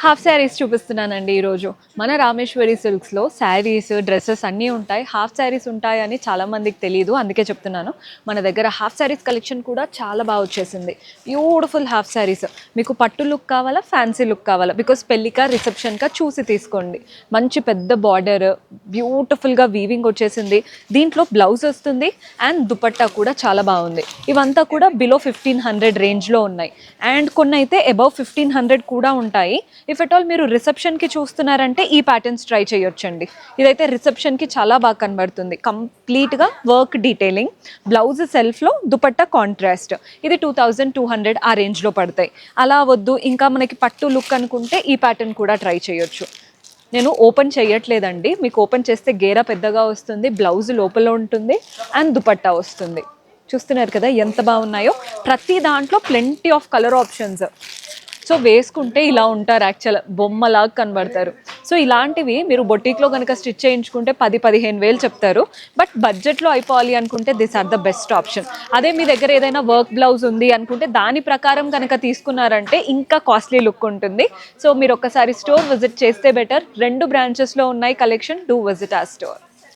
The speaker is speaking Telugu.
హాఫ్ శారీస్ చూపిస్తున్నానండి ఈరోజు. మన రామేశ్వరి సిల్క్స్లో శారీస్, డ్రెస్సెస్ అన్నీ ఉంటాయి. హాఫ్ శారీస్ ఉంటాయని చాలామందికి తెలియదు, అందుకే చెప్తున్నాను. మన దగ్గర హాఫ్ శారీస్ కలెక్షన్ కూడా చాలా బాగా వచ్చేసింది. Beautiful half saris. మీకు పట్టు లుక్ కావాలా, ఫ్యాన్సీ లుక్ కావాలా, బికాస్ పెళ్ళికా రిసెప్షన్కా చూసి తీసుకోండి. మంచి పెద్ద బార్డర్, బ్యూటిఫుల్గా వీవింగ్ వచ్చేసింది. దీంట్లో బ్లౌజ్ వస్తుంది అండ్ దుపట్టా కూడా చాలా బాగుంది. ఇవంతా కూడా బిలో 1500 రేంజ్లో ఉన్నాయి అండ్ కొన్ని అయితే అబౌవ్ 1500 కూడా ఉంటాయి. ఇఫ్ ఎట్ ఆల్ మీరు రిసెప్షన్కి చూస్తున్నారంటే ఈ ప్యాటర్న్స్ ట్రై చేయొచ్చండి. ఇదైతే రిసెప్షన్కి చాలా బాగా కనబడుతుంది. కంప్లీట్గా వర్క్ డీటెయిలింగ్, బ్లౌజ్ సెల్ఫ్లో, దుపట్టా కాంట్రాస్ట్. ఇది 2200 ఆ రేంజ్లో పడతాయి. అలా వద్దు ఇంకా మనకి పట్టు లుక్ అనుకుంటే ఈ ప్యాటర్న్ కూడా ట్రై చేయొచ్చు. నేను ఓపెన్ చేయట్లేదండి, మీకు ఓపెన్ చేస్తే గేరా పెద్దగా వస్తుంది, బ్లౌజ్ లోపల ఉంటుంది అండ్ దుపట్టా వస్తుంది. చూస్తున్నారు కదా ఎంత బాగున్నాయో. ప్రతి దాంట్లో plenty of colour options. So వేసుకుంటే ఇలా ఉంటారు, యాక్చువల్ బొమ్మలాగా కనబడతారు. సో ఇలాంటివి మీరు బొటిక్లో కనుక స్టిచ్ చేయించుకుంటే 10-15 వేలు చెప్తారు. బట్ బడ్జెట్లో అయిపోవాలి అనుకుంటే this are the best option. అదే మీ దగ్గర ఏదైనా వర్క్ బ్లౌజ్ ఉంది అనుకుంటే దాని ప్రకారం కనుక తీసుకున్నారంటే ఇంకా కాస్ట్లీ లుక్ ఉంటుంది. సో మీరు ఒక్కసారి స్టోర్ విజిట్ చేస్తే బెటర్. 2 బ్రాంచెస్లో ఉన్నాయి కలెక్షన్. డూ విజిట్ ఆ స్టోర్.